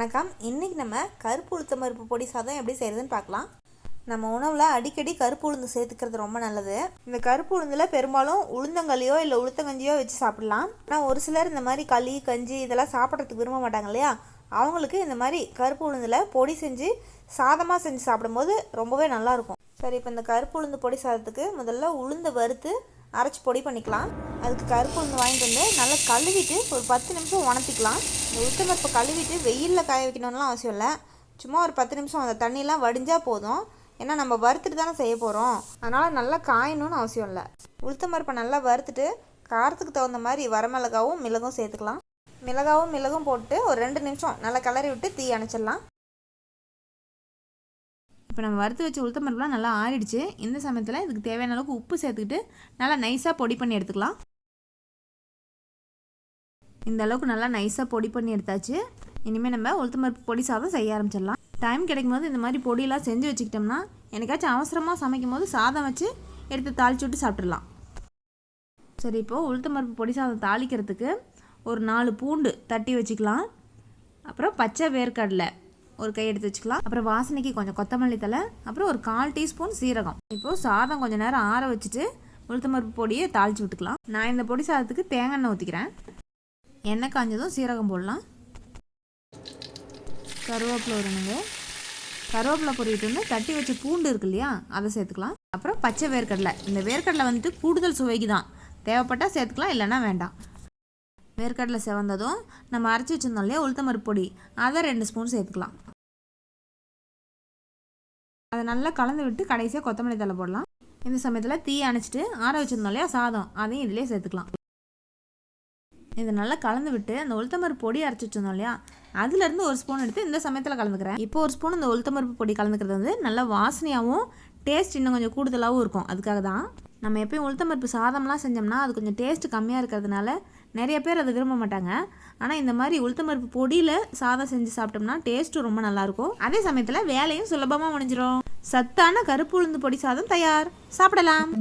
வணக்கம். இன்றைக்கி நம்ம கருப்பு உளுத்தம் பருப்பு பொடி சாதம் எப்படி செய்கிறதுன்னு பார்க்கலாம். நம்ம உணவில் அடிக்கடி கருப்பு உளுந்து சேர்த்துக்கிறது ரொம்ப நல்லது. இந்த கருப்பு உளுந்தில் பெரும்பாலும் உளுந்தங்களியோ இல்லை உளுத்தங்கஞ்சியோ வச்சு சாப்பிடலாம். ஆனால் ஒரு சிலர் இந்த மாதிரி களி கஞ்சி இதெல்லாம் சாப்பிட்றதுக்கு விரும்ப மாட்டாங்க இல்லையா, அவங்களுக்கு இந்த மாதிரி கருப்பு உளுந்தில் பொடி செஞ்சு சாதமாக செஞ்சு சாப்பிடும்போது ரொம்பவே நல்லாயிருக்கும். சரி, இப்போ இந்த கருப்பு உளுந்து பொடி சாதத்துக்கு முதல்ல உளுந்தை வறுத்து அரைச்சி பொடி பண்ணிக்கலாம். அதுக்கு கருப்பு உளுந்து வாங்கிட்டு வந்து நல்லா கழுவிட்டு ஒரு 10 நிமிஷம் உணர்த்திக்கலாம். இந்த உளுத்தம் பருப்பை கழுவிட்டு வெயிலில் காய வைக்கணும்லாம் அவசியம் இல்லை. சும்மா ஒரு 10 நிமிஷம் அந்த தண்ணியெலாம் வடிஞ்சால் போதும். ஏன்னா நம்ம வறுத்துட்டு தானே செய்ய போகிறோம், அதனால் நல்லா காயணும்னு அவசியம் இல்லை. உளுத்தம் பருப்பை நல்லா வறுத்துட்டு காரத்துக்கு தகுந்த மாதிரி வரமிளகாவும் மிளகும் சேர்த்துக்கலாம். மிளகும் போட்டு ஒரு 2 நிமிஷம் நல்லா கிளறி விட்டு தீ அணைச்சிடலாம். இப்போ நம்ம வறுத்து வச்ச உளுத்தம் பருப்புலாம் நல்லா ஆறிடுச்சு. இந்த சமயத்தில் இதுக்கு தேவையான அளவுக்கு உப்பு சேர்த்துக்கிட்டு நல்லா நைஸாக பொடி பண்ணி எடுத்துக்கலாம். இந்த அளவுக்கு நல்லா நைஸாக பொடி பண்ணி எடுத்தாச்சு. இனிமேல் நம்ம உளுத்தம் பருப்பு பொடி சாதம் செய்ய ஆரம்பிச்சிடலாம். டைம் கிடைக்கும் போது இந்த மாதிரி பொடியெல்லாம் செஞ்சு வச்சுக்கிட்டோம்னா எனக்காச்சும் அவசரமாக சமைக்கும் போது சாதம் வச்சு எடுத்து தாளிச்சு விட்டு சாப்பிட்றலாம். சரி, இப்போது உளுத்தம் பருப்பு பொடி சாதம் தாளிக்கிறதுக்கு ஒரு 4 பூண்டு தட்டி வச்சுக்கலாம். அப்புறம் பச்சை வேர்க்கடலை ஒரு கை எடுத்து வச்சுக்கலாம். அப்புறம் வாசனைக்கு கொஞ்சம் கொத்தமல்லி தழை, அப்புறம் ஒரு 1/4 டீஸ்பூன் சீரகம். இப்போது சாதம் கொஞ்சம் நேரம் ஆற வச்சுட்டு உளுத்தம் பருப்பு பொடியை தாளித்து விட்டுக்கலாம். நான் இந்த பொடி சாதத்துக்கு தேங்காய் எண்ணெய் ஊற்றிக்கிறேன். எண்ணெய் காஞ்சதும் சீரகம் போடலாம். கருவேப்பிலை வரணுங்க. கருவேப்பிலை பொரியிட்டு வந்து தட்டி வச்ச பூண்டு இருக்கு இல்லையா, அதை சேர்த்துக்கலாம். அப்புறம் பச்சை வேர்க்கடலை. இந்த வேர்க்கடலை வந்துட்டு கூடுதல் சுவைக்கு தான், தேவைப்பட்டால் சேர்த்துக்கலாம், இல்லைன்னா வேண்டாம். வேர்க்கடலை செவந்ததும் நம்ம அரைச்சி வச்சுருந்தோம் இல்லையா உளுத்தம் பருப்பு பொடி, அதை 2 ஸ்பூன் சேர்த்துக்கலாம். அதை நல்லா கலந்து விட்டு கடைசியாக கொத்தமல்லி தழை போடலாம். இந்த சமயத்தில் தீ அணைச்சிட்டு ஆற வச்சுருந்தோம் இல்லையா சாதம், அதையும் இதிலே சேர்த்துக்கலாம். இதை நல்லா கலந்து விட்டு அந்த உளுத்தம் பருப்பு பொடி அரைச்சி வச்சுருந்தோம் இல்லையா, அதுலேருந்து ஒரு ஸ்பூன் எடுத்து இந்த சமயத்தில் கலந்துக்கிறேன். இப்போ ஒரு ஸ்பூன் இந்த உளுத்தம் பருப்பு பொடி கலந்துக்கிறது வந்து நல்லா வாசனையாகவும் டேஸ்ட் இன்னும் கொஞ்சம் கூடுதலாகவும் இருக்கும். அதுக்காக தான் நம்ம எப்பயும் உளுத்தம் பருப்பு சாதம்லாம் செஞ்சோம்னா அது கொஞ்சம் டேஸ்ட் கம்மியாக இருக்கிறதுனால நிறைய பேர் அதை விரும்ப மாட்டாங்க. ஆனால் இந்த மாதிரி உளுத்தம் பருப்பு பொடியில் சாதம் செஞ்சு சாப்பிட்டோம்னா டேஸ்ட்டும் ரொம்ப நல்லாயிருக்கும். அதே சமயத்தில் வேலையும் சுலபமாக முடிஞ்சிடும். சத்தான கருப்பு உளுந்து பொடி சாதம் தயார். சாப்பிடலாம்.